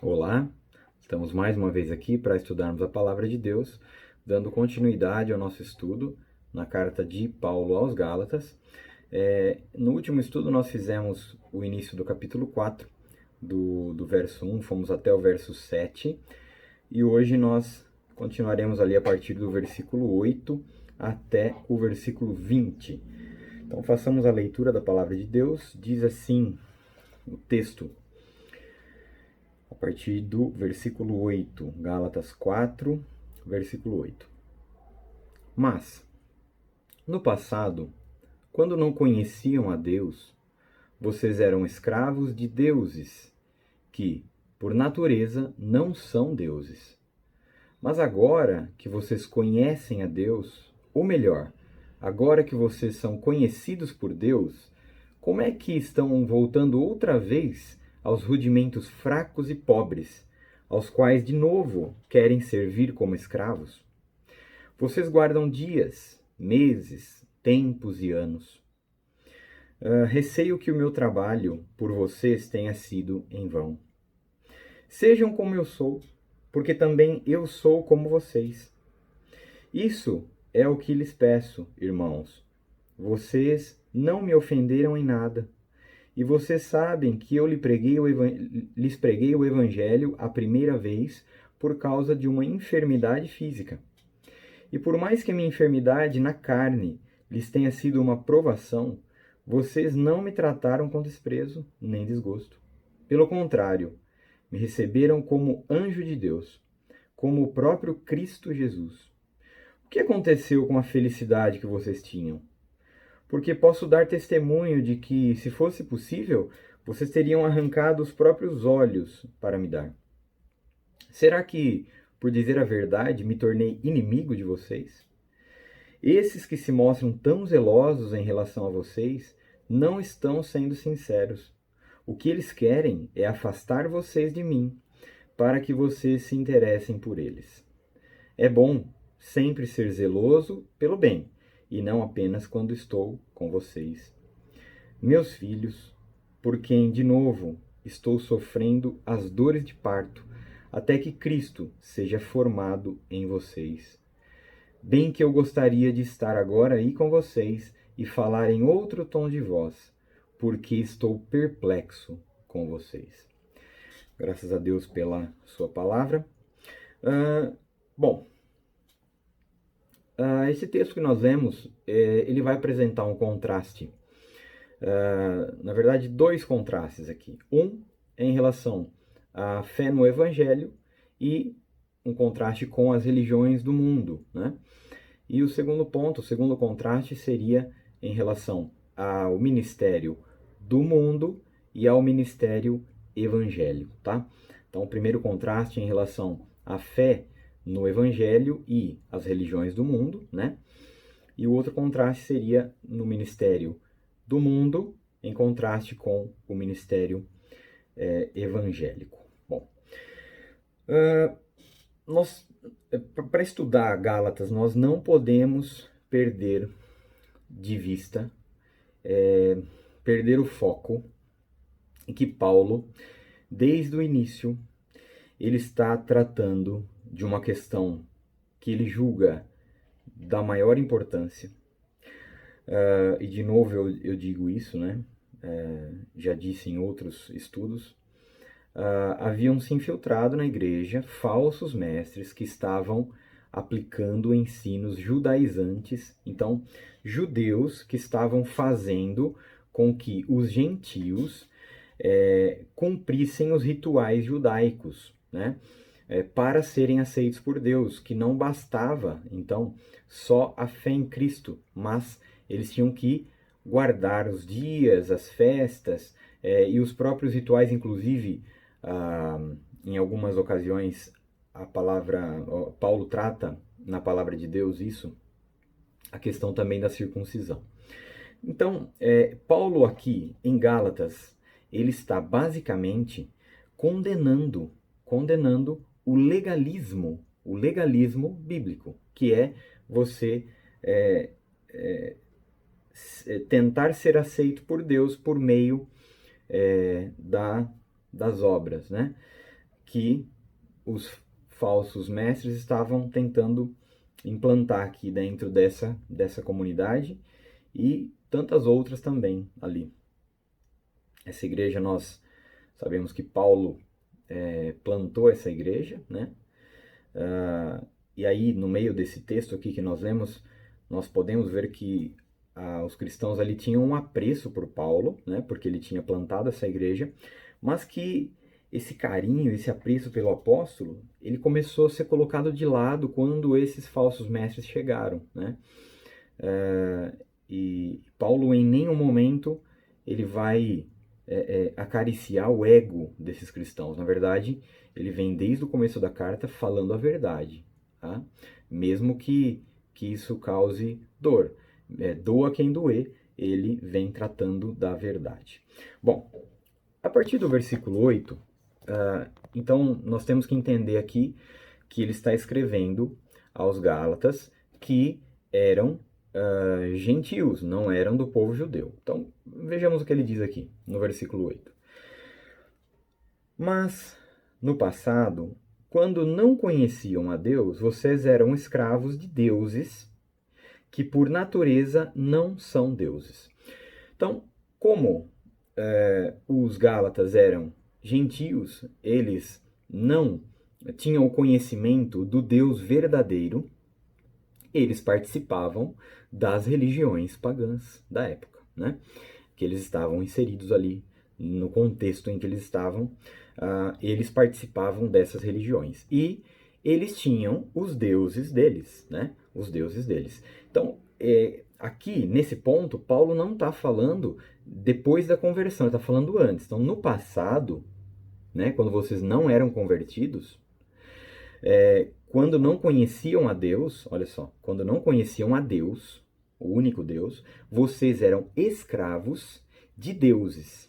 Olá, estamos mais uma vez aqui para estudarmos a Palavra de Deus, dando continuidade ao nosso estudo na carta de Paulo aos Gálatas. No último estudo nós fizemos o início do capítulo 4, do verso 1, fomos até o verso 7, e hoje nós continuaremos ali a partir do versículo 8 até o versículo 20. Então façamos a leitura da Palavra de Deus. Diz assim o texto: a partir do versículo 8, Gálatas 4, versículo 8. Mas, no passado, quando não conheciam a Deus, vocês eram escravos de deuses, que, por natureza, não são deuses. Mas agora que vocês conhecem a Deus, ou melhor, agora que vocês são conhecidos por Deus, como é que estão voltando outra vez aos rudimentos fracos e pobres, aos quais de novo querem servir como escravos? Vocês guardam dias, meses, tempos e anos. Receio que o meu trabalho por vocês tenha sido em vão. Sejam como eu sou, porque também eu sou como vocês. Isso é o que lhes peço, irmãos. Vocês não me ofenderam em nada. E vocês sabem que eu lhes preguei o evangelho a primeira vez por causa de uma enfermidade física. E por mais que a minha enfermidade na carne lhes tenha sido uma provação, vocês não me trataram com desprezo nem desgosto. Pelo contrário, me receberam como anjo de Deus, como o próprio Cristo Jesus. O que aconteceu com a felicidade que vocês tinham? Porque posso dar testemunho de que, se fosse possível, vocês teriam arrancado os próprios olhos para me dar. Será que, por dizer a verdade, me tornei inimigo de vocês? Esses que se mostram tão zelosos em relação a vocês não estão sendo sinceros. O que eles querem é afastar vocês de mim, para que vocês se interessem por eles. É bom sempre ser zeloso pelo bem, e não apenas quando estou com vocês. Meus filhos, por quem, de novo, estou sofrendo as dores de parto, até que Cristo seja formado em vocês. Bem que eu gostaria de estar agora aí com vocês e falar em outro tom de voz, porque estou perplexo com vocês. Graças a Deus pela sua palavra. Ah, bom, esse texto que nós lemos, ele vai apresentar um contraste. Na verdade, dois contrastes aqui. Um é em relação à fé no Evangelho e um contraste com as religiões do mundo, né? E o segundo ponto, o segundo contraste seria em relação ao ministério do mundo e ao ministério evangélico, tá? Então, o primeiro contraste em relação à fé no evangelho e as religiões do mundo, né? E o outro contraste seria no ministério do mundo, em contraste com o ministério evangélico. Bom, nós para estudar Gálatas, nós não podemos perder de vista, perder o foco em que Paulo, desde o início, ele está tratando de uma questão que ele julga da maior importância. E de novo eu digo isso, né? Já disse em outros estudos. Haviam se infiltrado na igreja falsos mestres que estavam aplicando ensinos judaizantes, então judeus que estavam fazendo com que os gentios cumprissem os rituais judaicos, né? Para serem aceitos por Deus, que não bastava, então, só a fé em Cristo, mas eles tinham que guardar os dias, as festas e os próprios rituais, inclusive, em algumas ocasiões, Paulo trata na palavra de Deus isso, a questão também da circuncisão. Então, Paulo aqui em Gálatas, ele está basicamente condenando o legalismo bíblico, que é você tentar ser aceito por Deus por meio das obras, né? que os falsos mestres estavam tentando implantar aqui dentro dessa comunidade e tantas outras também ali. Essa igreja, nós sabemos que Paulo plantou essa igreja, né? E aí, no meio desse texto aqui que nós lemos, nós podemos ver que os cristãos ali tinham um apreço por Paulo, né? Porque ele tinha plantado essa igreja, mas que esse carinho, esse apreço pelo apóstolo, ele começou a ser colocado de lado quando esses falsos mestres chegaram, né? E Paulo, em nenhum momento, ele vai acariciar o ego desses cristãos. Na verdade, ele vem desde o começo da carta falando a verdade, tá? Mesmo que isso cause dor. Doa quem doer, ele vem tratando da verdade. Bom, a partir do versículo 8, então nós temos que entender aqui que ele está escrevendo aos Gálatas que eram gentios, não eram do povo judeu. Então, vejamos o que ele diz aqui, no versículo 8. Mas, no passado, quando não conheciam a Deus, vocês eram escravos de deuses que, por natureza, não são deuses. Então, como os Gálatas eram gentios, eles não tinham o conhecimento do Deus verdadeiro, eles participavam das religiões pagãs da época, né? Que eles estavam inseridos ali no contexto em que eles estavam, eles participavam dessas religiões. E eles tinham os deuses deles, né? Os deuses deles. Então, aqui, nesse ponto, Paulo não está falando depois da conversão, ele está falando antes. Então, no passado, né, quando vocês não eram convertidos, quando não conheciam a Deus, olha só, quando não conheciam a Deus, o único Deus, vocês eram escravos de deuses,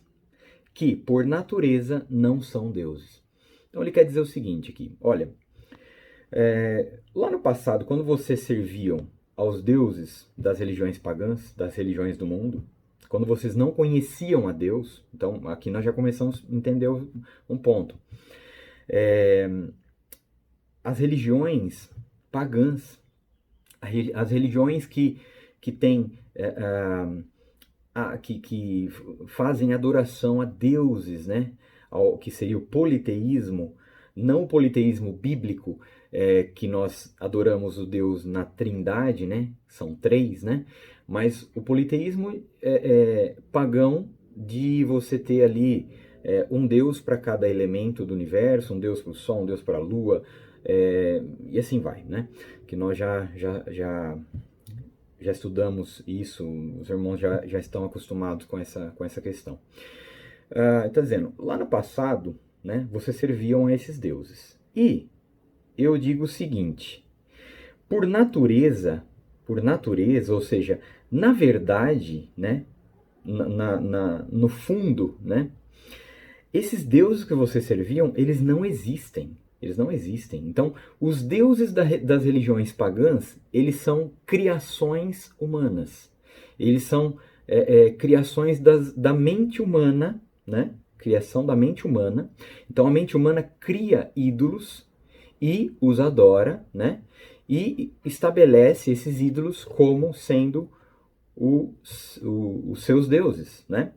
que por natureza não são deuses. Então ele quer dizer o seguinte aqui, olha, lá no passado, quando vocês serviam aos deuses das religiões pagãs, das religiões do mundo, quando vocês não conheciam a Deus, então aqui nós já começamos a entender um ponto. As religiões pagãs, as religiões que têm, que fazem adoração a deuses, né? Que seria o politeísmo, não o politeísmo bíblico, que nós adoramos o Deus na Trindade, né? São três, né? Mas o politeísmo pagão de você ter ali um Deus para cada elemento do universo, um Deus para o Sol, um Deus para a Lua, e assim vai, né? Que nós já estudamos isso, os irmãos já estão acostumados com essa questão. Está dizendo, lá no passado, né, vocês serviam a esses deuses. E eu digo o seguinte, por natureza, ou seja, na verdade, né, no fundo, né, esses deuses que vocês serviam, eles não existem. Eles não existem. Então, os deuses das religiões pagãs, eles são criações humanas. Eles são criações da mente humana, né? Criação da mente humana. Então, a mente humana cria ídolos e os adora, né? E estabelece esses ídolos como sendo os seus deuses, né?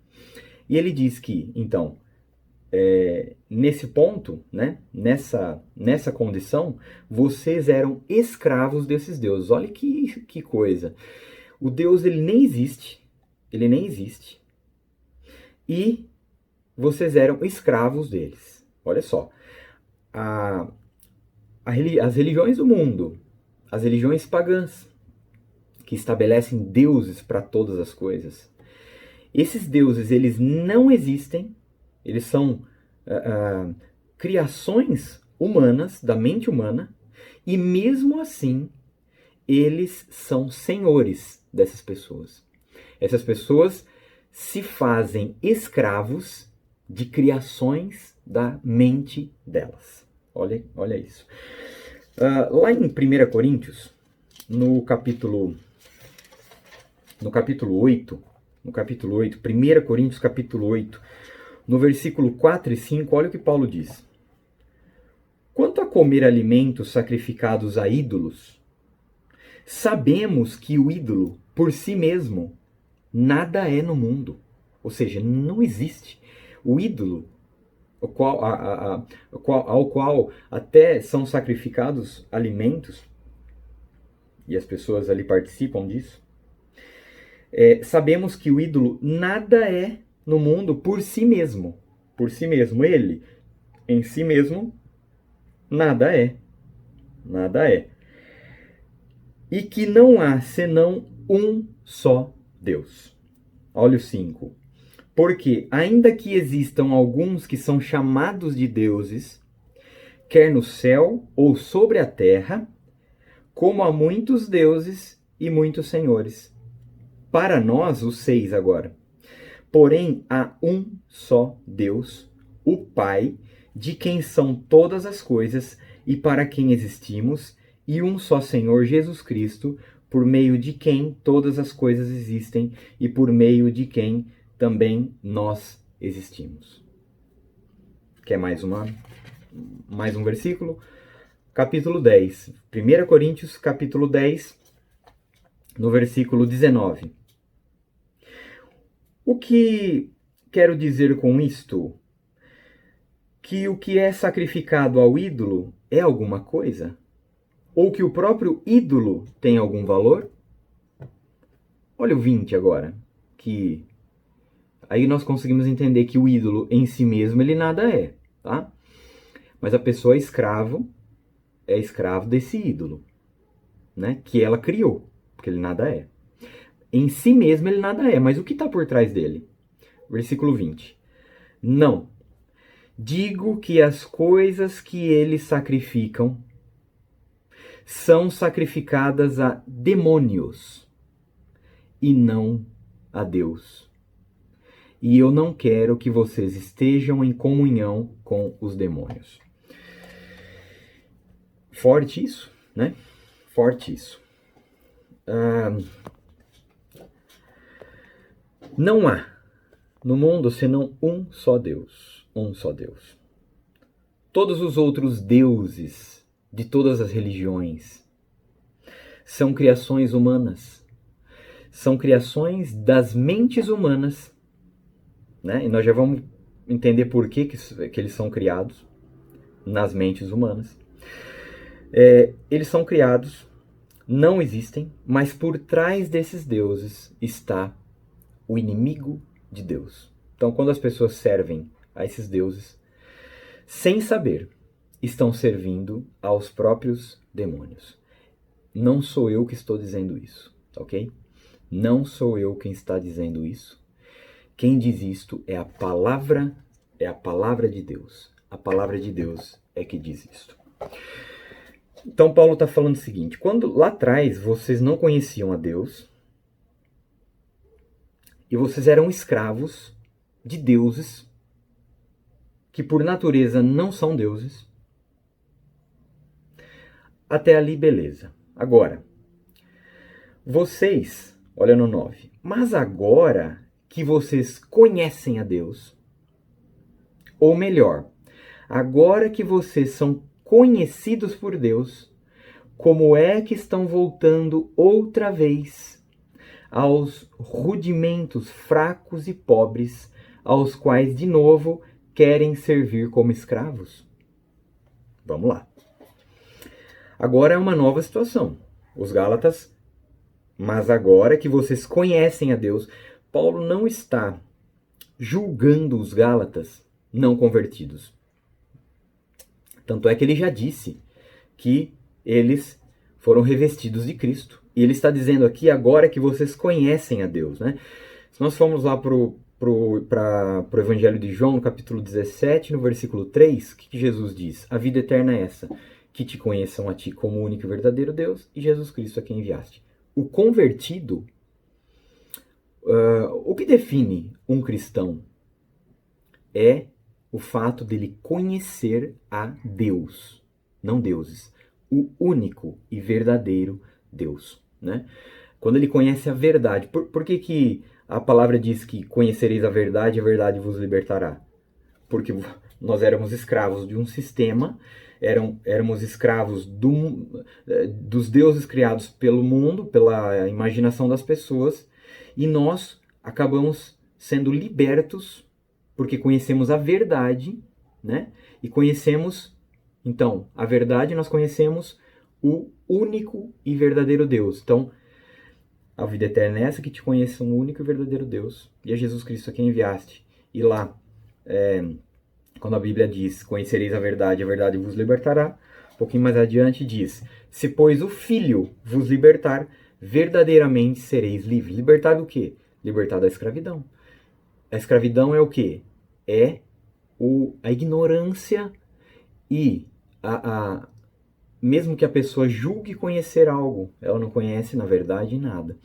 E ele diz que, então, nesse ponto, né, nessa condição, vocês eram escravos desses deuses. Olha que coisa. O Deus, ele nem existe. E vocês eram escravos deles. Olha só. As religiões do mundo, as religiões pagãs, que estabelecem deuses para todas as coisas. Esses deuses, eles não existem. Eles são criações humanas, da mente humana, e mesmo assim, eles são senhores dessas pessoas. Essas pessoas se fazem escravos de criações da mente delas. Olha isso. Lá em 1 Coríntios, no capítulo 8, 1 Coríntios capítulo 8, no versículo 4 e 5, olha o que Paulo diz. comer alimentos sacrificados a ídolos, sabemos que o ídolo, por si mesmo, nada é no mundo. Ou seja, não existe. O ídolo, ao qual até são sacrificados alimentos, e as pessoas ali participam disso, sabemos que o ídolo nada é no mundo por si mesmo. Por si mesmo. Ele, em si mesmo, nada é. Nada é. E que não há senão um só Deus. Olha o 5. Porque, ainda que existam alguns que são chamados de deuses, quer no céu ou sobre a terra, como há muitos deuses e muitos senhores. Para nós, os 6 agora. Porém, há um só Deus, o Pai, de quem são todas as coisas e para quem existimos, e um só Senhor Jesus Cristo, por meio de quem todas as coisas existem e por meio de quem também nós existimos. Quer mais um versículo? Capítulo 10. 1 Coríntios, capítulo 10, no versículo 19. O que quero dizer com isto? Que o que é sacrificado ao ídolo é alguma coisa? Ou que o próprio ídolo tem algum valor? Olha o 20 agora, que aí nós conseguimos entender que o ídolo em si mesmo ele nada é, tá? Mas a pessoa é escravo desse ídolo, né? Que ela criou, porque ele nada é. Em si mesmo ele nada é, mas o que está por trás dele? Versículo 20. Não. Digo que as coisas que eles sacrificam são sacrificadas a demônios e não a Deus. E eu não quero que vocês estejam em comunhão com os demônios. Forte isso, né? Forte isso. Não há no mundo senão um só Deus. Um só Deus. Todos os outros deuses de todas as religiões são criações humanas. São criações das mentes humanas, né? E nós já vamos entender por que eles são criados nas mentes humanas. Eles são criados, não existem, mas por trás desses deuses está o inimigo de Deus. Então, quando as pessoas servem a esses deuses, sem saber, estão servindo aos próprios demônios. Não sou eu que estou dizendo isso, ok? Não sou eu quem está dizendo isso. Quem diz isto é a palavra de Deus. A palavra de Deus é que diz isto. Então Paulo está falando o seguinte: quando lá atrás vocês não conheciam a Deus e vocês eram escravos de deuses que por natureza não são deuses, até ali beleza. Agora, vocês, olha no 9, mas agora que vocês conhecem a Deus, ou melhor, agora que vocês são conhecidos por Deus, como é que estão voltando outra vez aos rudimentos fracos e pobres, aos quais de novo querem servir como escravos? Vamos lá. Agora é uma nova situação. Os Gálatas, mas agora que vocês conhecem a Deus, Paulo não está julgando os Gálatas não convertidos. Tanto é que ele já disse que eles foram revestidos de Cristo. E ele está dizendo aqui agora que vocês conhecem a Deus, né? Se nós formos lá para o Evangelho de João, no capítulo 17, no versículo 3, o que Jesus diz? A vida eterna é essa, que te conheçam a ti como o único e verdadeiro Deus e Jesus Cristo a quem enviaste. O convertido, o que define um cristão é o fato dele conhecer a Deus, não deuses, o único e verdadeiro Deus, né? Quando ele conhece a verdade. Por que a palavra diz que conhecereis a verdade vos libertará? Porque nós éramos escravos de um sistema, éramos escravos dos deuses criados pelo mundo, pela imaginação das pessoas, e nós acabamos sendo libertos porque conhecemos a verdade, né? E conhecemos, então, a verdade, nós conhecemos o único e verdadeiro Deus. Então, a vida eterna é essa, que te conheça um único e verdadeiro Deus, e é Jesus Cristo a quem enviaste. E lá, quando a Bíblia diz, conhecereis a verdade vos libertará, um pouquinho mais adiante diz, se pois o Filho vos libertar, verdadeiramente sereis livres. Libertar do quê? Libertar da escravidão. A escravidão é o quê? É a ignorância e mesmo que a pessoa julgue conhecer algo, ela não conhece, na verdade, nada.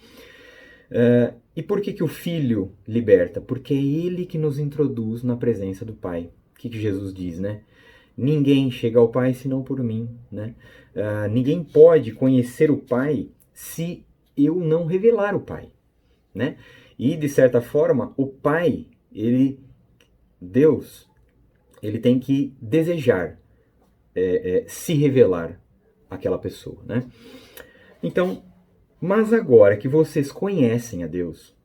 E por que o Filho liberta? Porque é Ele que nos introduz na presença do Pai. O que Jesus diz, né? Ninguém chega ao Pai senão por mim, né? Ninguém pode conhecer o Pai se eu não revelar o Pai, né? E, de certa forma, o Pai, Deus, ele tem que desejar se revelar àquela pessoa, né? Então, mas agora que vocês conhecem a Deus,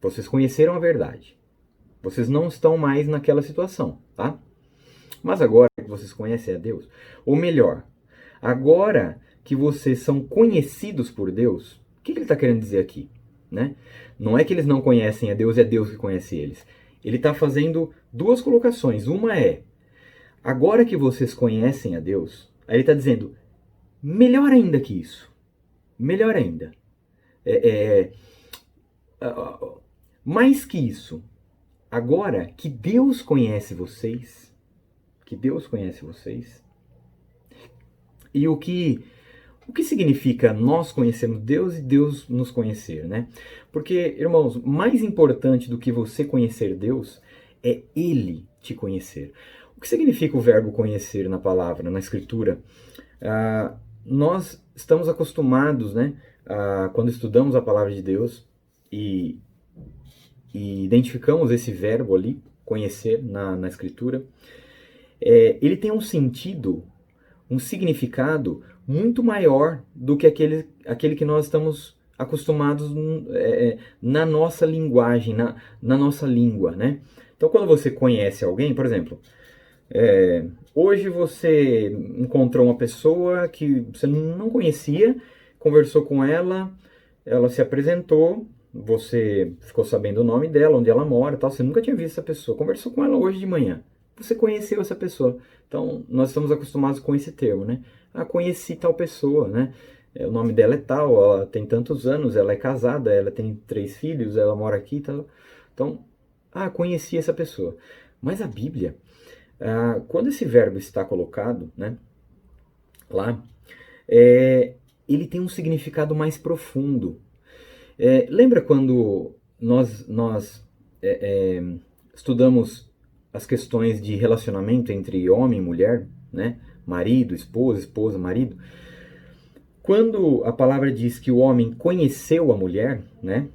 vocês conheceram a verdade, vocês não estão mais naquela situação, tá? Mas agora que vocês conhecem a Deus, ou melhor, agora que vocês são conhecidos por Deus, o que ele está querendo dizer aqui, né? Não é que eles não conhecem a Deus, é Deus que conhece eles. Ele está fazendo duas colocações. Uma é, agora que vocês conhecem a Deus, aí ele está dizendo, melhor ainda que isso. Melhor ainda. Mais que isso, agora que Deus conhece vocês, e o que significa nós conhecermos Deus e Deus nos conhecer, né? Porque, irmãos, mais importante do que você conhecer Deus é Ele te conhecer. O que significa o verbo conhecer na palavra, na Escritura? Nós estamos acostumados, né, quando estudamos a palavra de Deus e identificamos esse verbo ali, conhecer, na Escritura, ele tem um sentido, um significado muito maior do que aquele que nós estamos acostumados na nossa linguagem, na nossa língua, né? Então, quando você conhece alguém, por exemplo, hoje você encontrou uma pessoa que você não conhecia, conversou com ela, ela se apresentou, você ficou sabendo o nome dela, onde ela mora, tal, você nunca tinha visto essa pessoa, conversou com ela hoje de manhã, você conheceu essa pessoa. Então, nós estamos acostumados com esse termo, né? Conheci tal pessoa, né? O nome dela é tal, ela tem tantos anos, ela é casada, ela tem 3 filhos, ela mora aqui, tal. Então, conheci essa pessoa. Mas a Bíblia, quando esse verbo está colocado, né, lá, ele tem um significado mais profundo. Lembra quando nós estudamos as questões de relacionamento entre homem e mulher, né? Marido, esposa, esposa, marido. Quando a palavra diz que o homem conheceu a mulher, né?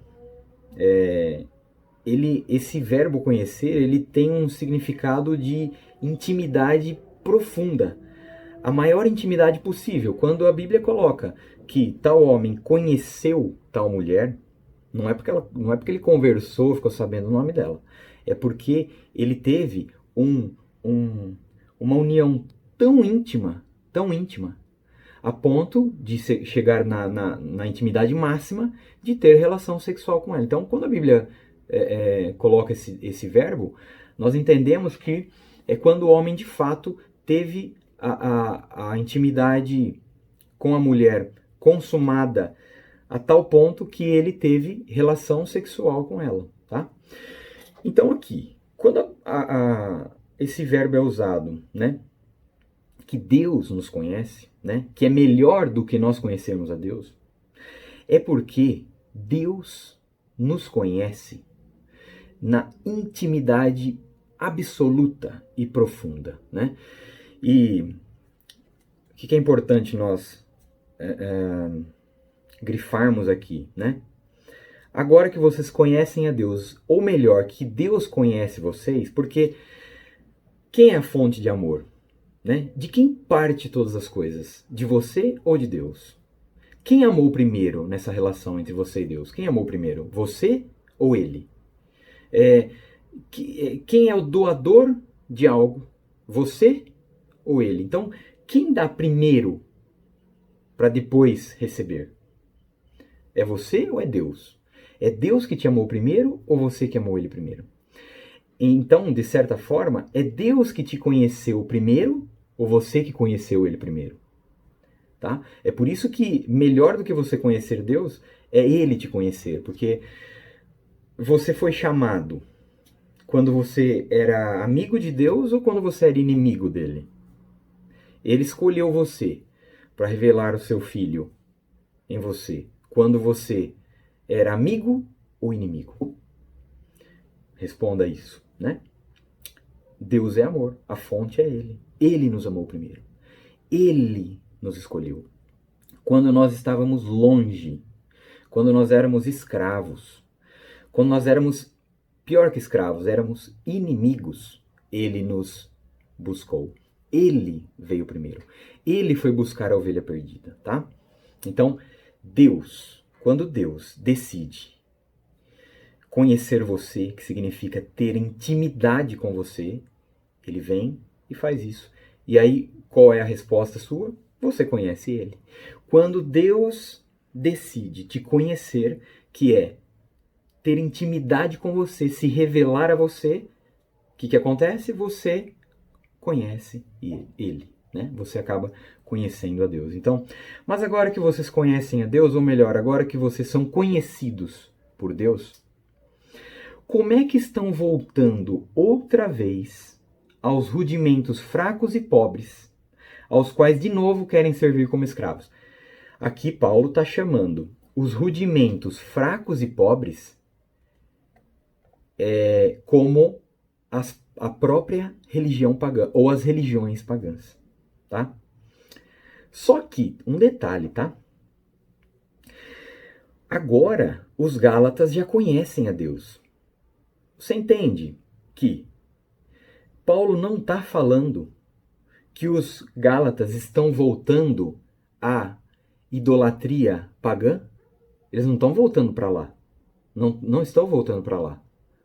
Esse verbo conhecer, ele tem um significado de intimidade profunda. A maior intimidade possível. Quando a Bíblia coloca que tal homem conheceu tal mulher, não é porque ele conversou, ficou sabendo o nome dela. É porque ele teve uma união tão íntima, a ponto de chegar na intimidade máxima de ter relação sexual com ela. Então, quando a Bíblia coloca esse verbo, nós entendemos que é quando o homem de fato teve a intimidade com a mulher consumada a tal ponto que ele teve relação sexual com ela, tá? Então aqui, quando esse verbo é usado, né, que Deus nos conhece, né, que é melhor do que nós conhecermos a Deus, é porque Deus nos conhece na intimidade absoluta e profunda, né? E o que é importante nós grifarmos aqui, né? Agora que vocês conhecem a Deus, ou melhor, que Deus conhece vocês, porque quem é a fonte de amor? Né? De quem parte todas as coisas? De você ou de Deus? Quem amou primeiro nessa relação entre você e Deus? Quem amou primeiro? Você ou ele? É, quem é o doador de algo? Você ou ele? Então, quem dá primeiro para depois receber? É você ou é Deus? É Deus que te amou primeiro ou você que amou ele primeiro? Então, de certa forma, é Deus que te conheceu primeiro ou você que conheceu ele primeiro? Tá? É por isso que melhor do que você conhecer Deus é ele te conhecer, porque você foi chamado quando você era amigo de Deus ou quando você era inimigo dele? Ele escolheu você para revelar o seu filho em você, quando você era amigo ou inimigo? Responda isso, né? Deus é amor, a fonte é ele. Ele nos amou primeiro. Ele nos escolheu. Quando nós estávamos longe, quando nós éramos escravos, quando nós éramos, pior que escravos, éramos inimigos, ele nos buscou. Ele veio primeiro. Ele foi buscar a ovelha perdida, tá? Então, Deus, quando Deus decide conhecer você, que significa ter intimidade com você, ele vem e faz isso. E aí, qual é a resposta sua? Você conhece ele. Quando Deus decide te conhecer, que é ter intimidade com você, se revelar a você, o que acontece? Você conhece ele, né? Você acaba conhecendo a Deus. Então, mas agora que vocês conhecem a Deus, ou melhor, agora que vocês são conhecidos por Deus, como é que estão voltando outra vez aos rudimentos fracos e pobres, aos quais de novo querem servir como escravos? Aqui Paulo está chamando os rudimentos fracos e pobres como a própria religião pagã, ou as religiões pagãs, tá? Só que, um detalhe, tá? Agora, os Gálatas já conhecem a Deus. Você entende que Paulo não está falando que os Gálatas estão voltando à idolatria pagã? Eles não estão voltando para lá. Não estão voltando para lá,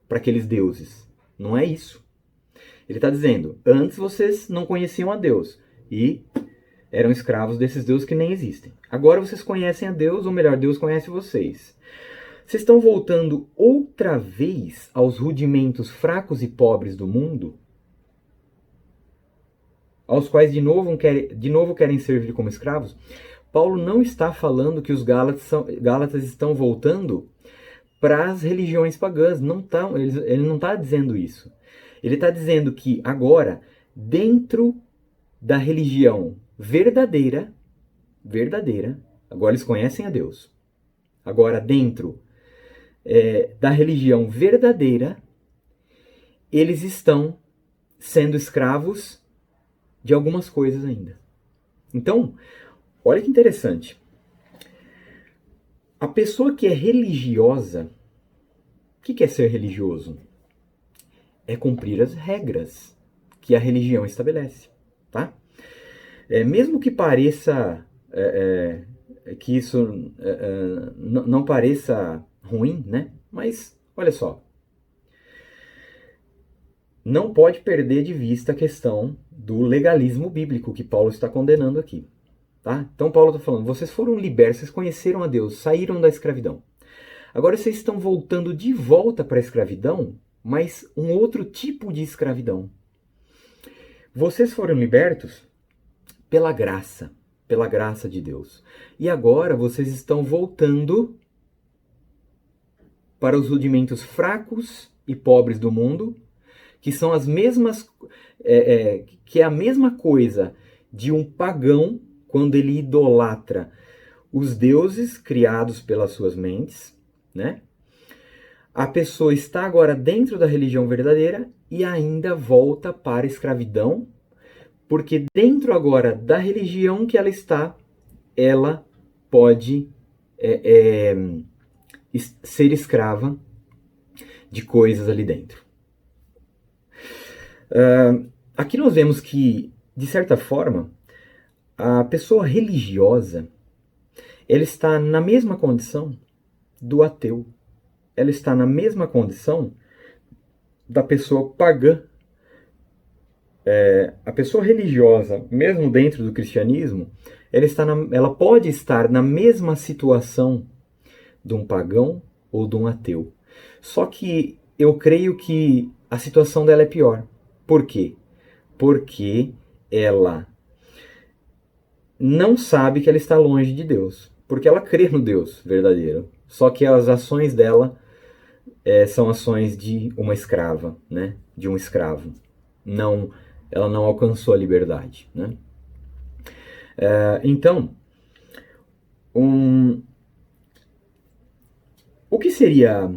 para aqueles deuses. Não é isso. Ele está dizendo, antes vocês não conheciam a Deus e eram escravos desses deuses que nem existem. Agora vocês conhecem a Deus, ou melhor, Deus conhece vocês. Vocês estão voltando outra vez aos rudimentos fracos e pobres do mundo, aos quais de novo querem servir como escravos? Paulo não está falando que os Gálatas estão voltando para as religiões pagãs. Ele não está dizendo isso. Ele está dizendo que agora, dentro da religião verdadeira, agora eles conhecem a Deus. Agora, dentro da religião verdadeira, eles estão sendo escravos de algumas coisas ainda. Então, olha que interessante. A pessoa que é religiosa, o que é ser religioso? É cumprir as regras que a religião estabelece, tá? Mesmo que pareça que isso não pareça ruim, né? Mas olha só, não pode perder de vista a questão do legalismo bíblico que Paulo está condenando aqui, tá? Então Paulo está falando, vocês foram libertos, vocês conheceram a Deus, saíram da escravidão. Agora vocês estão voltando de volta para a escravidão, mas um outro tipo de escravidão. Vocês foram libertos pela graça de Deus. E agora vocês estão voltando para os rudimentos fracos e pobres do mundo, que são as mesmas, que é a mesma coisa de um pagão quando ele idolatra os deuses criados pelas suas mentes, né? A pessoa está agora dentro da religião verdadeira e ainda volta para a escravidão, porque dentro agora da religião que ela está, ela pode ser escrava de coisas ali dentro. aqui nós vemos que, de certa forma, a pessoa religiosa, ela está na mesma condição do ateu. Ela está na mesma condição da pessoa pagã. A pessoa religiosa, mesmo dentro do cristianismo, ela pode estar na mesma situação de um pagão ou de um ateu. Só que eu creio que a situação dela é pior. Por quê? Porque ela não sabe que ela está longe de Deus. Porque ela crê no Deus verdadeiro. Só que as ações dela são ações de uma escrava, né? De um escravo. Não, ela não alcançou a liberdade, né? Então, o que seria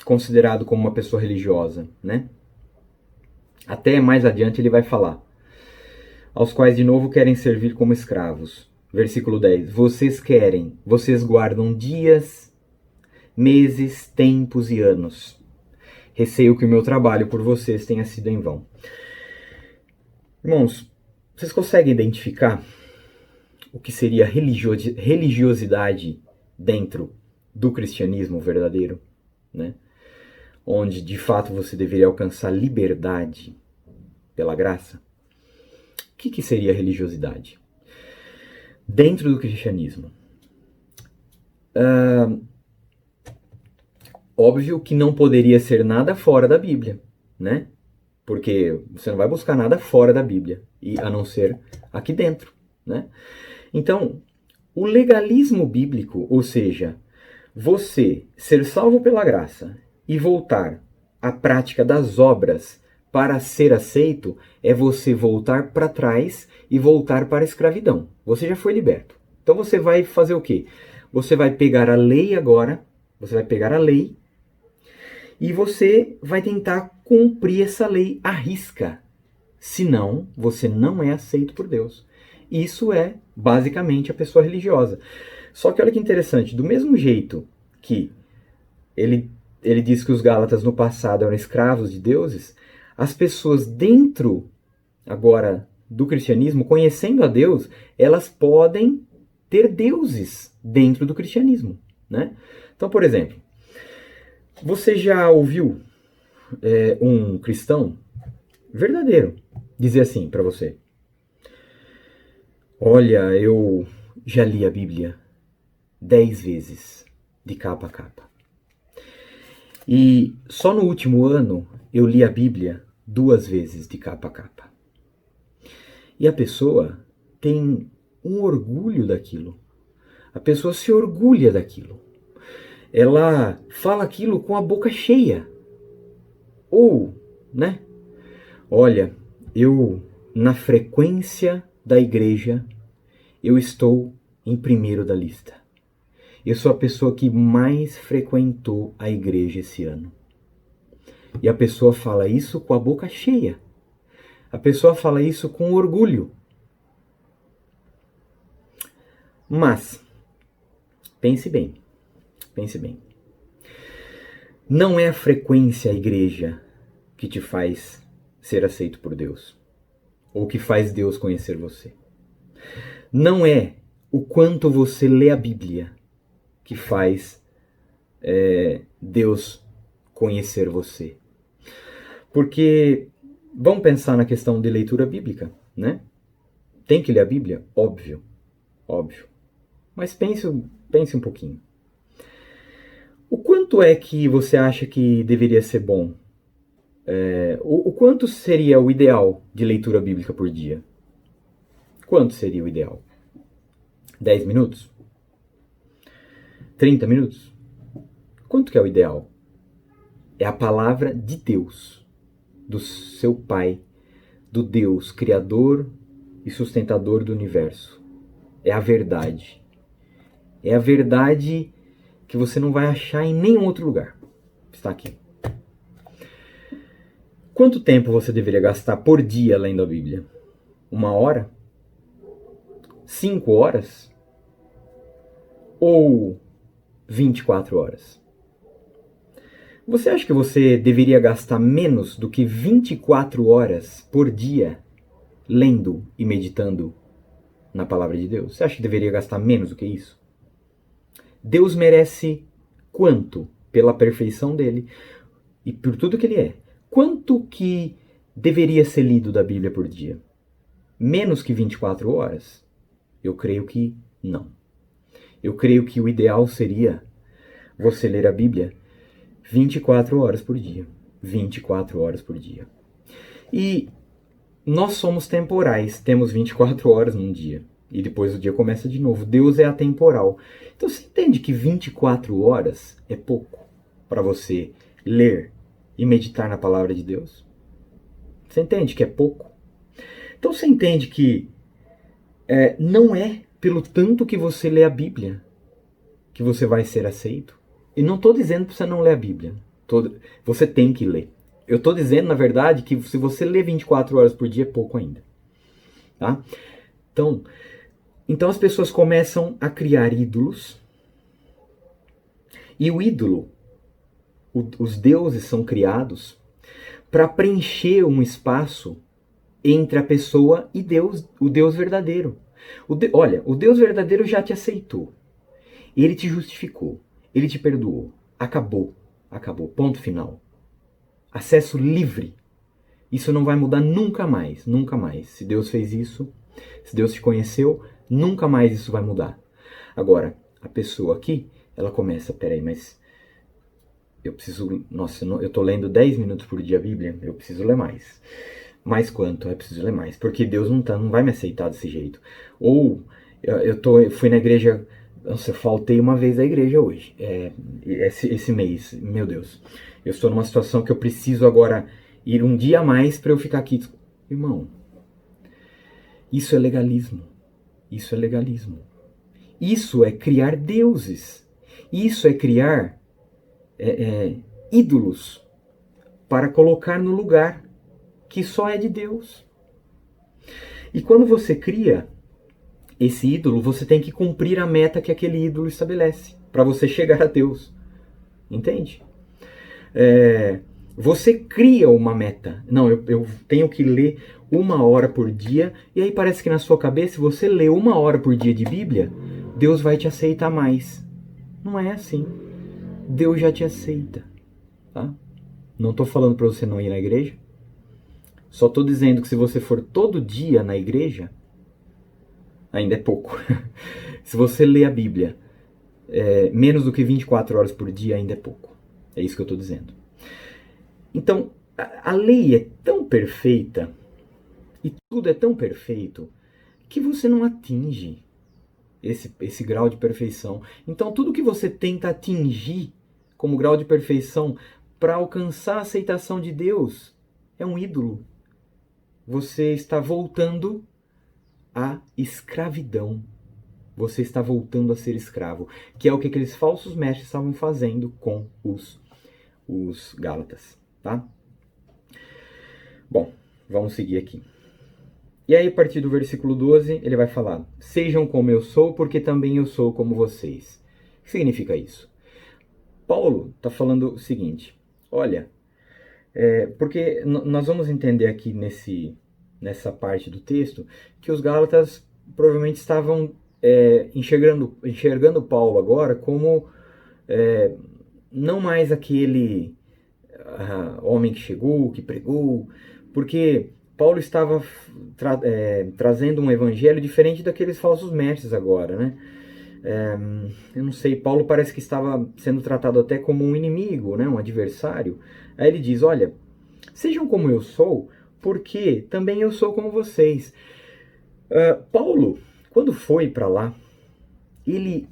considerado como uma pessoa religiosa, né? Até mais adiante ele vai falar. Aos quais de novo querem servir como escravos. Versículo 10. Vocês guardam dias, meses, tempos e anos. Receio que o meu trabalho por vocês tenha sido em vão. Irmãos, vocês conseguem identificar o que seria religiosidade dentro do cristianismo verdadeiro, né? Onde de fato você deveria alcançar liberdade pela graça? O que seria religiosidade? Dentro do cristianismo. Óbvio que não poderia ser nada fora da Bíblia, né? Porque você não vai buscar nada fora da Bíblia, a não ser aqui dentro, né? Então, o legalismo bíblico, ou seja, você ser salvo pela graça e voltar à prática das obras para ser aceito, é você voltar para trás e voltar para a escravidão. Você já foi liberto. Então você vai fazer o quê? Você vai pegar a lei agora, você vai pegar a lei e você vai tentar cumprir essa lei à risca. Senão, você não é aceito por Deus. Isso é, basicamente, a pessoa religiosa. Só que olha que interessante, do mesmo jeito que ele diz que os Gálatas no passado eram escravos de deuses, as pessoas dentro, agora, do cristianismo, conhecendo a Deus, elas podem ter deuses dentro do cristianismo, né? Então, por exemplo, você já ouviu um cristão verdadeiro dizer assim para você: olha, eu já li a Bíblia 10 vezes, de capa a capa. E só no último ano eu li a Bíblia 2 vezes, de capa a capa. E a pessoa tem um orgulho daquilo. A pessoa se orgulha daquilo. Ela fala aquilo com a boca cheia. Ou, né? Olha, eu, na frequência da igreja, eu estou em primeiro da lista. Eu sou a pessoa que mais frequentou a igreja esse ano. E a pessoa fala isso com a boca cheia. A pessoa fala isso com orgulho. Mas, pense bem, pense bem. Não é a frequência à igreja que te faz ser aceito por Deus, ou que faz Deus conhecer você. Não é o quanto você lê a Bíblia que faz Deus conhecer você. Porque vamos pensar na questão de leitura bíblica, né? Tem que ler a Bíblia? Óbvio, óbvio. Mas pense um pouquinho. O quanto é que você acha que deveria ser bom? O quanto seria o ideal de leitura bíblica por dia? Quanto seria o ideal? 10 minutos? 30 minutos? Quanto que é o ideal? É a palavra de Deus, do seu Pai, do Deus criador e sustentador do universo. É a verdade. É a verdade que você não vai achar em nenhum outro lugar. Está aqui. Quanto tempo você deveria gastar por dia lendo a Bíblia? 1 hora? 5 horas? Ou 24 horas? Você acha que você deveria gastar menos do que 24 horas por dia lendo e meditando na palavra de Deus? Você acha que deveria gastar menos do que isso? Deus merece quanto pela perfeição dele e por tudo que ele é? Quanto que deveria ser lido da Bíblia por dia? Menos que 24 horas? Eu creio que não. Eu creio que o ideal seria você ler a Bíblia 24 horas por dia. 24 horas por dia. E nós somos temporais, temos 24 horas num dia. E depois o dia começa de novo. Deus é atemporal. Então você entende que 24 horas é pouco para você ler e meditar na palavra de Deus? Você entende que é pouco? Então você entende que não é pelo tanto que você lê a Bíblia que você vai ser aceito. E não estou dizendo para você não ler a Bíblia. Você tem que ler. Eu estou dizendo, na verdade, que se você lê 24 horas por dia é pouco ainda. Tá? Então as pessoas começam a criar ídolos. E o ídolo, os deuses são criados para preencher um espaço entre a pessoa e Deus, o Deus verdadeiro. Olha, o Deus verdadeiro já te aceitou. Ele te justificou. Ele te perdoou. Acabou. Acabou. Ponto final. Acesso livre. Isso não vai mudar nunca mais. Nunca mais. Se Deus fez isso, se Deus te conheceu, nunca mais isso vai mudar. Agora, a pessoa aqui, ela começa, peraí, mas eu preciso, nossa, eu tô lendo 10 minutos por dia a Bíblia, eu preciso ler mais. Mais quanto? Eu preciso ler mais. Porque Deus não vai me aceitar desse jeito. Ou eu fui na igreja. Nossa, eu faltei uma vez à igreja hoje. Esse mês, meu Deus. Eu estou numa situação que eu preciso agora ir um dia a mais para eu ficar aqui. Irmão, isso é legalismo. Isso é legalismo. Isso é criar deuses. Isso é criar ídolos para colocar no lugar que só é de Deus. E quando você cria esse ídolo, você tem que cumprir a meta que aquele ídolo estabelece para você chegar a Deus. Entende? Você cria uma meta. Não, eu tenho que ler 1 hora por dia, e aí parece que na sua cabeça, se você lê 1 hora por dia de Bíblia, Deus vai te aceitar mais. Não é assim. Deus já te aceita. Tá? Não estou falando para você não ir na igreja. Só estou dizendo que se você for todo dia na igreja, ainda é pouco. Se você lê a Bíblia menos do que 24 horas por dia, ainda é pouco. É isso que eu estou dizendo. Então, a lei é tão perfeita, e tudo é tão perfeito, que você não atinge esse grau de perfeição. Então, tudo que você tenta atingir como grau de perfeição para alcançar a aceitação de Deus é um ídolo. Você está voltando à escravidão. Você está voltando a ser escravo, que é o que aqueles falsos mestres estavam fazendo com os Gálatas, tá? Bom, vamos seguir aqui. E aí, a partir do versículo 12, ele vai falar: sejam como eu sou, porque também eu sou como vocês. O que significa isso? Paulo está falando o seguinte: olha, porque nós vamos entender aqui nessa parte do texto que os Gálatas provavelmente estavam enxergando Paulo agora como não mais aquele homem que chegou, que pregou, porque Paulo estava trazendo um evangelho diferente daqueles falsos mestres agora, né? Eu não sei, Paulo parece que estava sendo tratado até como um inimigo, né? Um adversário. Aí ele diz, olha, sejam como eu sou, porque também eu sou como vocês. Paulo, quando foi para lá, ele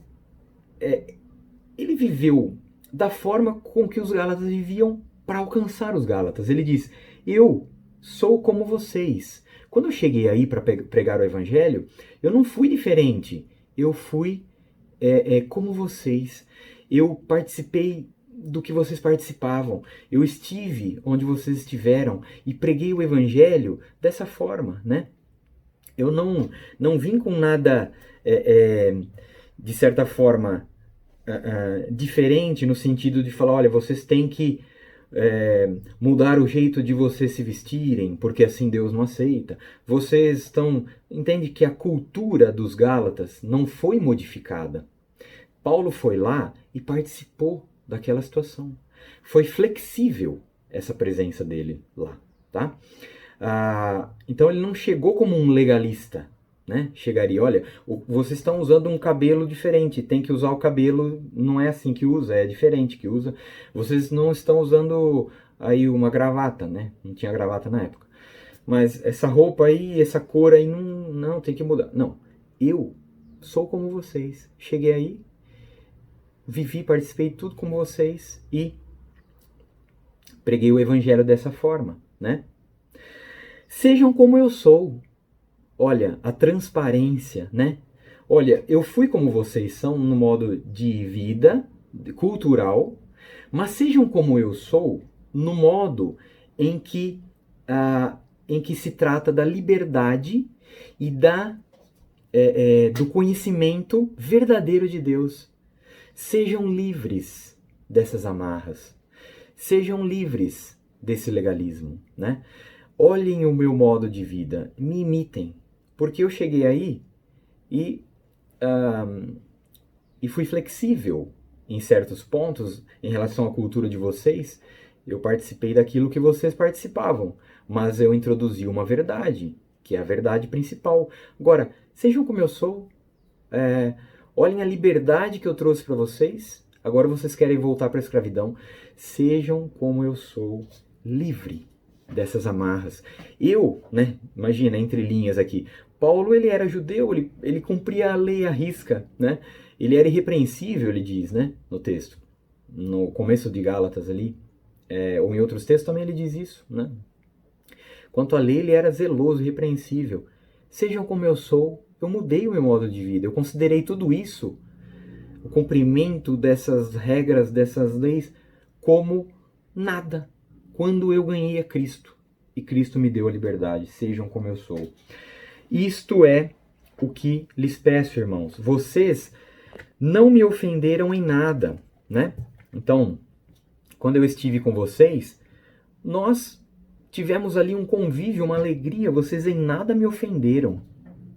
viveu da forma com que os Gálatas viviam para alcançar os Gálatas. Ele diz, eu sou como vocês. Quando eu cheguei aí para pregar o evangelho, eu não fui diferente. Eu fui como vocês. Eu participei do que vocês participavam. Eu estive onde vocês estiveram e preguei o evangelho dessa forma, né? Eu não vim com nada, de certa forma, diferente no sentido de falar, olha, vocês têm que mudar o jeito de vocês se vestirem, porque assim Deus não aceita. Vocês estão... Entende que a cultura dos Gálatas não foi modificada. Paulo foi lá e participou daquela situação. Foi flexível essa presença dele lá, tá? Então ele não chegou como um legalista, né? Chegaria, olha, vocês estão usando um cabelo diferente, tem que usar o cabelo, não é assim que usa, é diferente que usa. Vocês não estão usando aí uma gravata, né? Não tinha gravata na época. Mas essa roupa aí, essa cor aí, não tem que mudar. Não, eu sou como vocês. Cheguei aí, vivi, participei de tudo como vocês e preguei o evangelho dessa forma, né? Sejam como eu sou. Olha, a transparência, né? Olha, eu fui como vocês são no modo de vida cultural, mas sejam como eu sou no modo em que, se trata da liberdade e do conhecimento verdadeiro de Deus. Sejam livres dessas amarras. Sejam livres desse legalismo, né? Olhem o meu modo de vida, me imitem, porque eu cheguei aí e fui flexível em certos pontos em relação à cultura de vocês. Eu participei daquilo que vocês participavam, mas eu introduzi uma verdade, que é a verdade principal. Agora, sejam como eu sou, olhem a liberdade que eu trouxe para vocês. Agora vocês querem voltar para a escravidão. Sejam como eu sou, livre dessas amarras. Né, imagina, entre linhas aqui, Paulo, ele era judeu, ele cumpria a lei à risca, né? Ele era irrepreensível, ele diz, né, no texto. No começo de Gálatas ali, ou em outros textos também ele diz isso, né? Quanto à lei, ele era zeloso, irrepreensível. Sejam como eu sou, eu mudei o meu modo de vida, eu considerei tudo isso, o cumprimento dessas regras, dessas leis, como nada, quando eu ganhei a Cristo e Cristo me deu a liberdade. Sejam como eu sou. Isto é o que lhes peço, irmãos. Vocês não me ofenderam em nada, né? Então, quando eu estive com vocês, nós tivemos ali um convívio, uma alegria. Vocês em nada me ofenderam,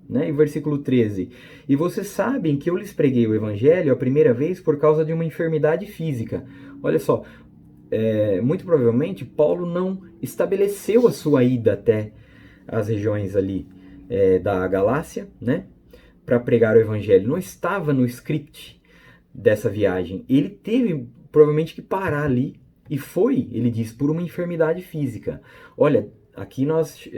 né? E versículo 13. E vocês sabem que eu lhes preguei o evangelho a primeira vez por causa de uma enfermidade física. Olha só, muito provavelmente Paulo não estabeleceu a sua ida até as regiões ali da Galácia, né, para pregar o evangelho. Não estava no script dessa viagem. Ele teve provavelmente que parar ali e foi, ele diz, por uma enfermidade física. Olha, aqui nós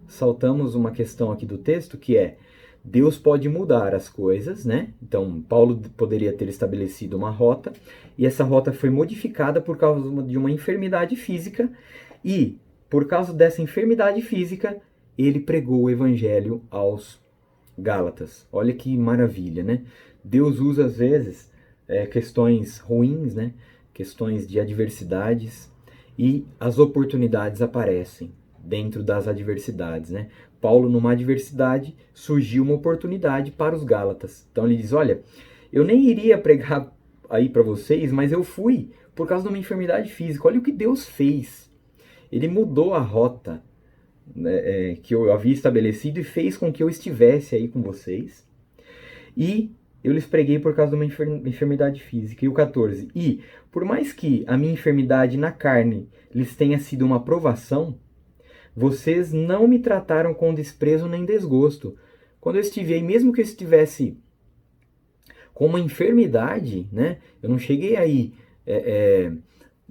saltamos uma questão aqui do texto que é: Deus pode mudar as coisas, né? Então, Paulo poderia ter estabelecido uma rota, e essa rota foi modificada por causa de uma enfermidade física, e por causa dessa enfermidade física, ele pregou o evangelho aos Gálatas. Olha que maravilha, né? Deus usa, às vezes, questões ruins, né? Questões de adversidades, e as oportunidades aparecem dentro das adversidades, né? Paulo, numa adversidade, surgiu uma oportunidade para os Gálatas. Então ele diz: olha, eu nem iria pregar aí para vocês, mas eu fui por causa de uma enfermidade física. Olha o que Deus fez. Ele mudou a rota, né, que eu havia estabelecido, e fez com que eu estivesse aí com vocês. E eu lhes preguei por causa de uma enfermidade física. E o 14. E, por mais que a minha enfermidade na carne lhes tenha sido uma provação, vocês não me trataram com desprezo nem desgosto. Quando eu estive aí, mesmo que eu estivesse com uma enfermidade, né? Eu não cheguei aí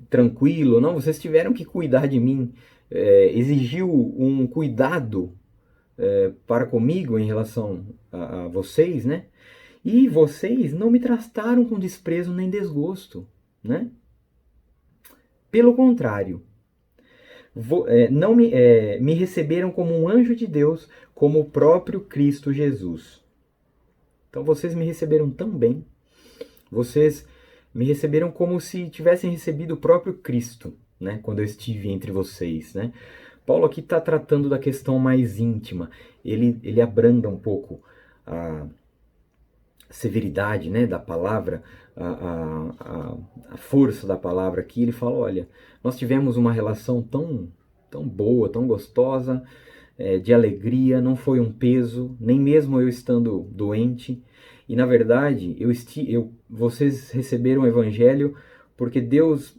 tranquilo, não. Vocês tiveram que cuidar de mim. Exigiu um cuidado para comigo em relação a vocês, né? E vocês não me trataram com desprezo nem desgosto, né? Pelo contrário, não me receberam como um anjo de Deus, como o próprio Cristo Jesus. Então vocês me receberam tão bem, vocês me receberam como se tivessem recebido o próprio Cristo, né? Quando eu estive entre vocês, né? Paulo aqui está tratando da questão mais íntima. Ele abranda um pouco severidade, né, da palavra, a força da palavra aqui, ele fala, olha, nós tivemos uma relação tão boa, tão gostosa, de alegria, não foi um peso, nem mesmo eu estando doente. E na verdade, vocês receberam o evangelho porque Deus,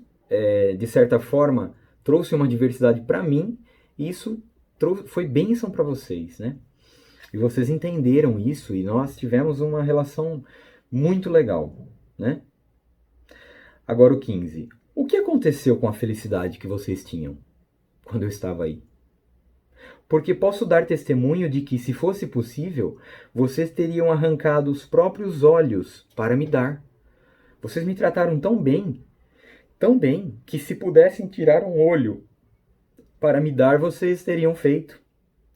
de certa forma, trouxe uma diversidade para mim, e isso foi bênção para vocês, né? E vocês entenderam isso, e nós tivemos uma relação muito legal, né? Agora o 15. O que aconteceu com a felicidade que vocês tinham quando eu estava aí? Porque posso dar testemunho de que, se fosse possível, vocês teriam arrancado os próprios olhos para me dar. Vocês me trataram tão bem, que se pudessem tirar um olho para me dar, vocês teriam feito.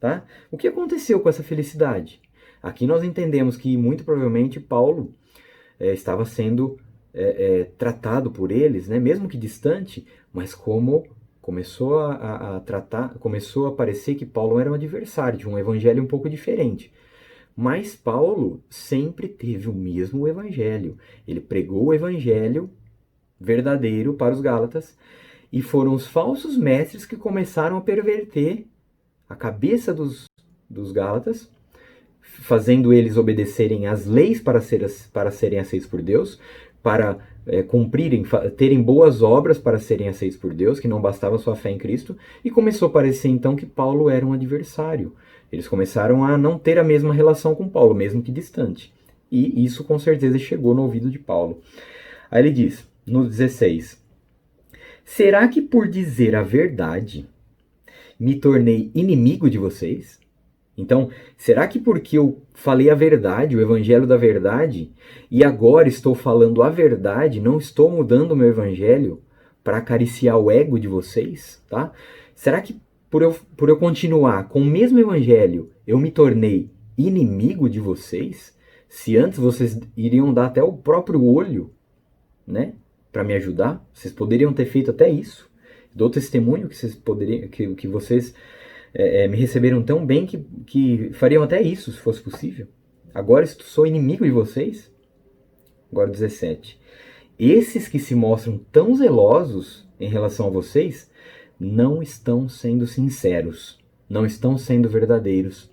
Tá? O que aconteceu com essa felicidade? Aqui nós entendemos que, muito provavelmente, Paulo estava sendo tratado por eles, né, mesmo que distante, mas como começou começou a parecer que Paulo era um adversário de um evangelho um pouco diferente. Mas Paulo sempre teve o mesmo evangelho. Ele pregou o evangelho verdadeiro para os Gálatas, e foram os falsos mestres que começaram a perverter a cabeça dos Gálatas, fazendo eles obedecerem às leis para serem aceitos por Deus, para terem boas obras para serem aceitos por Deus, que não bastava sua fé em Cristo, e começou a parecer então que Paulo era um adversário. Eles começaram a não ter a mesma relação com Paulo, mesmo que distante. E isso com certeza chegou no ouvido de Paulo. Aí ele diz, no 16, será que por dizer a verdade me tornei inimigo de vocês? Então, será que porque eu falei a verdade, o evangelho da verdade, e agora estou falando a verdade, não estou mudando o meu evangelho para acariciar o ego de vocês? Tá? Será que por eu continuar com o mesmo evangelho, eu me tornei inimigo de vocês? Se antes vocês iriam dar até o próprio olho, né, para me ajudar, vocês poderiam ter feito até isso. Dou testemunho que vocês me receberam tão bem que fariam até isso, se fosse possível. Agora sou inimigo de vocês? Agora 17. Esses que se mostram tão zelosos em relação a vocês não estão sendo sinceros, não estão sendo verdadeiros.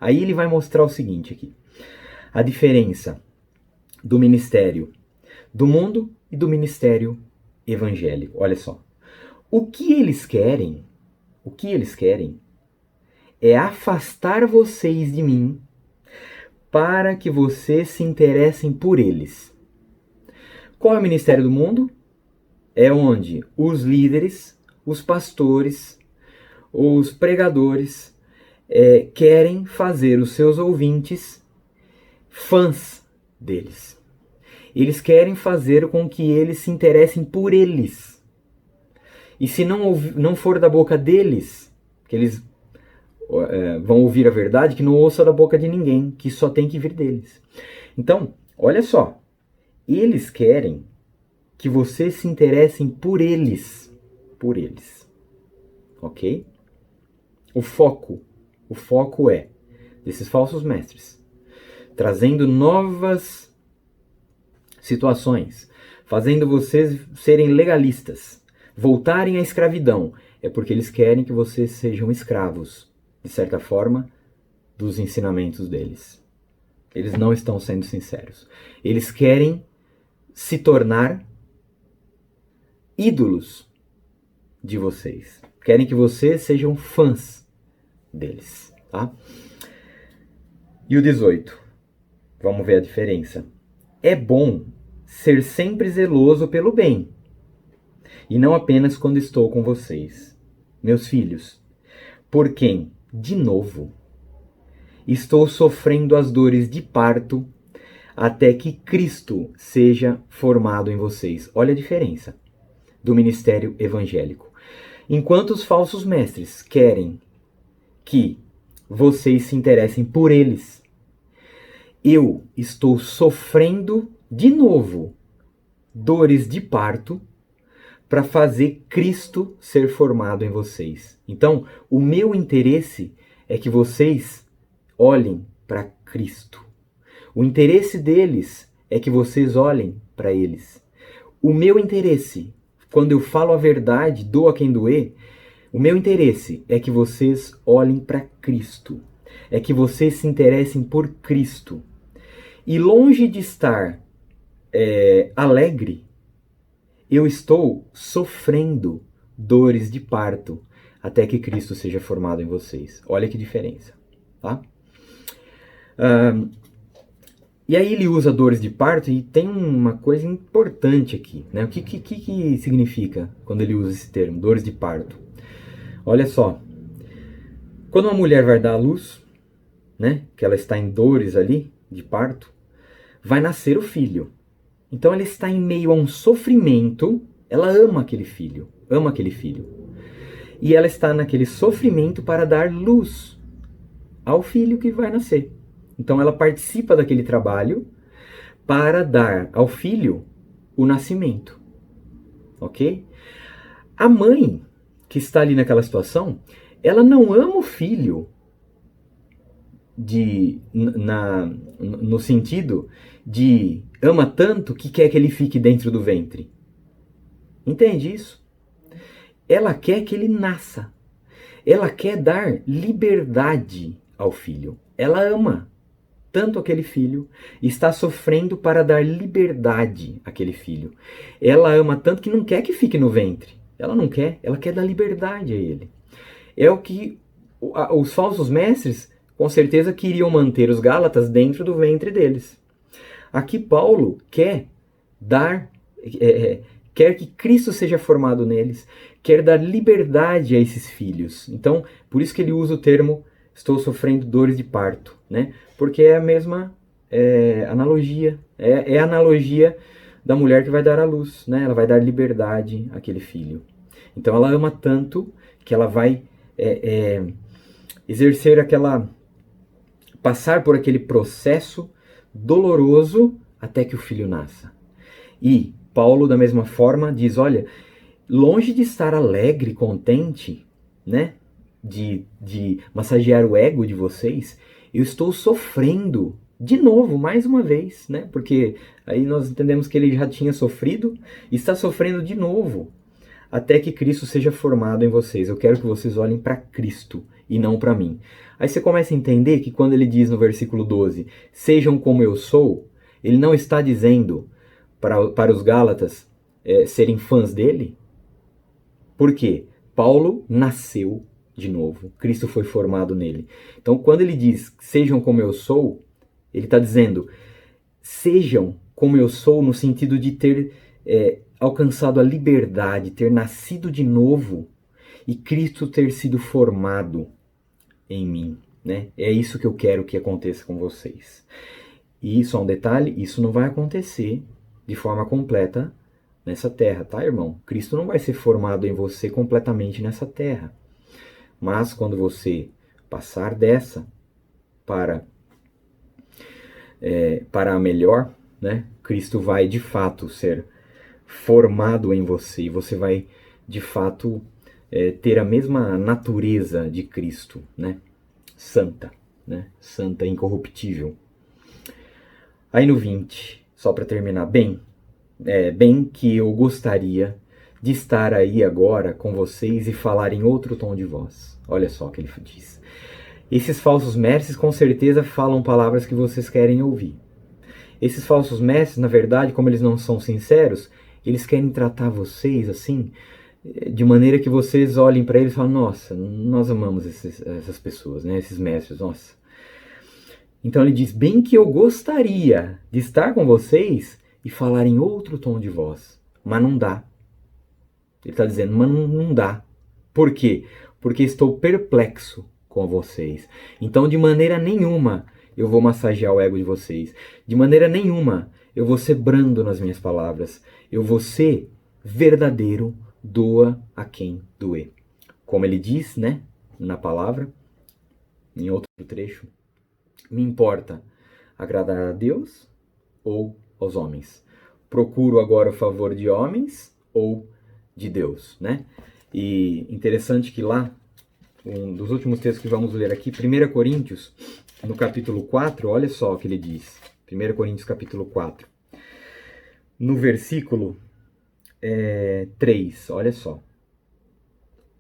Aí ele vai mostrar o seguinte aqui. A diferença do ministério do mundo e do ministério evangélico. Olha só. O que eles querem é afastar vocês de mim para que vocês se interessem por eles. Qual é o ministério do mundo? É onde os líderes, os pastores, os pregadores querem fazer os seus ouvintes fãs deles. Eles querem fazer com que eles se interessem por eles. E se não for da boca deles, que eles vão ouvir a verdade, que não ouça da boca de ninguém, que só tem que vir deles. Então, olha só, eles querem que vocês se interessem por eles, ok? O foco é desses falsos mestres, trazendo novas situações, fazendo vocês serem legalistas, voltarem à escravidão, é porque eles querem que vocês sejam escravos, de certa forma, dos ensinamentos deles. Eles não estão sendo sinceros. Eles querem se tornar ídolos de vocês. Querem que vocês sejam fãs deles, tá? E o 18. Vamos ver a diferença. É bom ser sempre zeloso pelo bem, e não apenas quando estou com vocês, meus filhos, por quem, de novo, estou sofrendo as dores de parto até que Cristo seja formado em vocês. Olha a diferença do ministério evangélico. Enquanto os falsos mestres querem que vocês se interessem por eles, eu estou sofrendo de novo dores de parto para fazer Cristo ser formado em vocês. Então, o meu interesse é que vocês olhem para Cristo. O interesse deles é que vocês olhem para eles. O meu interesse, quando eu falo a verdade, doa quem doer, o meu interesse é que vocês olhem para Cristo. É que vocês se interessem por Cristo. E longe de estar alegre, eu estou sofrendo dores de parto até que Cristo seja formado em vocês. Olha que diferença, tá? E aí ele usa dores de parto e tem uma coisa importante aqui, né? O que significa quando ele usa esse termo, dores de parto? Olha só, quando uma mulher vai dar à luz, né, que ela está em dores ali de parto, vai nascer o filho. Então ela está em meio a um sofrimento, ela ama aquele filho. E ela está naquele sofrimento para dar luz ao filho que vai nascer. Então ela participa daquele trabalho para dar ao filho o nascimento. Ok? A mãe que está ali naquela situação, ela não ama o filho no sentido de ama tanto que quer que ele fique dentro do ventre. Entende isso? Ela quer que ele nasça. Ela quer dar liberdade ao filho. Ela ama tanto aquele filho e está sofrendo para dar liberdade àquele filho. Ela ama tanto que não quer que fique no ventre. Ela quer dar liberdade a ele. É o que os falsos mestres com certeza queriam manter os Gálatas dentro do ventre deles. Aqui Paulo quer quer que Cristo seja formado neles, quer dar liberdade a esses filhos. Então, por isso que ele usa o termo estou sofrendo dores de parto, né? Porque é a mesma analogia, é a analogia da mulher que vai dar à luz, né? Ela vai dar liberdade àquele filho. Então ela ama tanto que ela vai exercer passar por aquele processo doloroso até que o filho nasça. E Paulo, da mesma forma, diz, olha, longe de estar alegre, contente, né, de massagear o ego de vocês, eu estou sofrendo de novo, mais uma vez, né, porque aí nós entendemos que ele já tinha sofrido e está sofrendo de novo, até que Cristo seja formado em vocês. Eu quero que vocês olhem para Cristo e não para mim. Aí você começa a entender que quando ele diz no versículo 12, sejam como eu sou, ele não está dizendo para os Gálatas serem fãs dele. Por quê? Paulo nasceu de novo. Cristo foi formado nele. Então quando ele diz, sejam como eu sou, ele está dizendo, sejam como eu sou no sentido de ter alcançado a liberdade, ter nascido de novo e Cristo ter sido formado em mim, né? É isso que eu quero que aconteça com vocês. E só um detalhe, isso não vai acontecer de forma completa nessa terra, tá, irmão? Cristo não vai ser formado em você completamente nessa terra. Mas quando você passar dessa para a melhor, né? Cristo vai de fato ser formado em você e você vai de fato ter a mesma natureza de Cristo, né? Santa, né? Santa, incorruptível. Aí no 20, só para terminar, bem que eu gostaria de estar aí agora com vocês e falar em outro tom de voz. Olha só o que ele diz. Esses falsos mestres com certeza falam palavras que vocês querem ouvir. Esses falsos mestres, na verdade, como eles não são sinceros, eles querem tratar vocês assim, de maneira que vocês olhem para eles e falem, nossa, nós amamos essas pessoas, né? Esses mestres, nossa. Então ele diz, bem que eu gostaria de estar com vocês e falar em outro tom de voz, mas não dá. Ele está dizendo, mas não dá. Por quê? Porque estou perplexo com vocês. Então, de maneira nenhuma, eu vou massagear o ego de vocês. De maneira nenhuma, eu vou ser brando nas minhas palavras. Eu vou ser verdadeiro, doa a quem doer. Como ele diz, né, na palavra, em outro trecho, me importa agradar a Deus ou aos homens. Procuro agora o favor de homens ou de Deus, né? E interessante que lá, um dos últimos textos que vamos ler aqui, 1 Coríntios, no capítulo 4, olha só o que ele diz. 1 Coríntios capítulo 4. No versículo 3, olha só.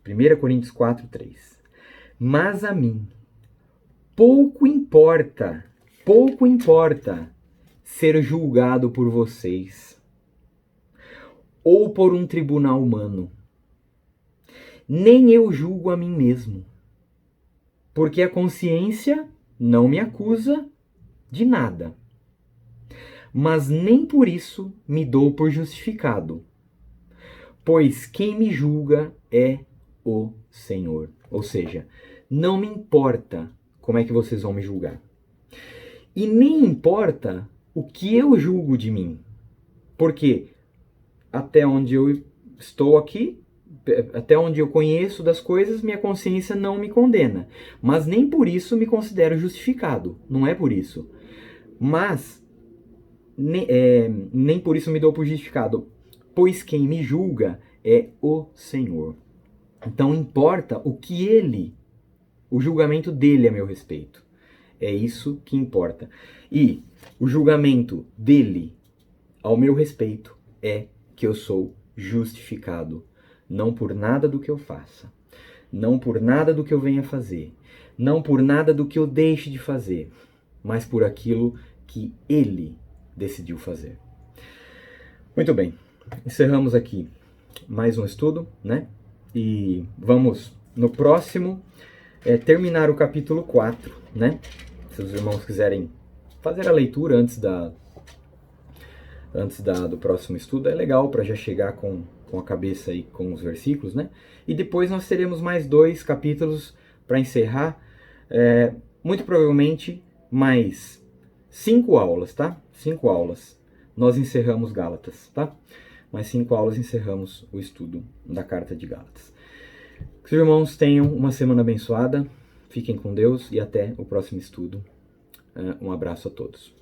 1 Coríntios 4, 3. Mas a mim pouco importa ser julgado por vocês ou por um tribunal humano. Nem eu julgo a mim mesmo, porque a consciência não me acusa de nada. Mas nem por isso me dou por justificado, pois quem me julga é o Senhor. Ou seja, não me importa como é que vocês vão me julgar. E nem importa o que eu julgo de mim. Porque até onde eu estou aqui, até onde eu conheço das coisas, minha consciência não me condena. Mas nem por isso me considero justificado. Não é por isso. Mas nem por isso me dou por justificado. Pois quem me julga é o Senhor. Então importa o julgamento dele a meu respeito. É isso que importa. E o julgamento dele ao meu respeito é que eu sou justificado. Não por nada do que eu faça. Não por nada do que eu venha fazer. Não por nada do que eu deixe de fazer. Mas por aquilo que ele decidiu fazer. Muito bem. Encerramos aqui mais um estudo, né? E vamos no próximo terminar o capítulo 4, né? Se os irmãos quiserem fazer a leitura antes do próximo estudo, é legal para já chegar com a cabeça aí com os versículos, né? E depois nós teremos mais 2 capítulos para encerrar, muito provavelmente mais 5 aulas, tá? 5 aulas. Nós encerramos Gálatas, tá? Mais 5 aulas encerramos o estudo da carta de Gálatas. Que os irmãos tenham uma semana abençoada, fiquem com Deus e até o próximo estudo. Um abraço a todos.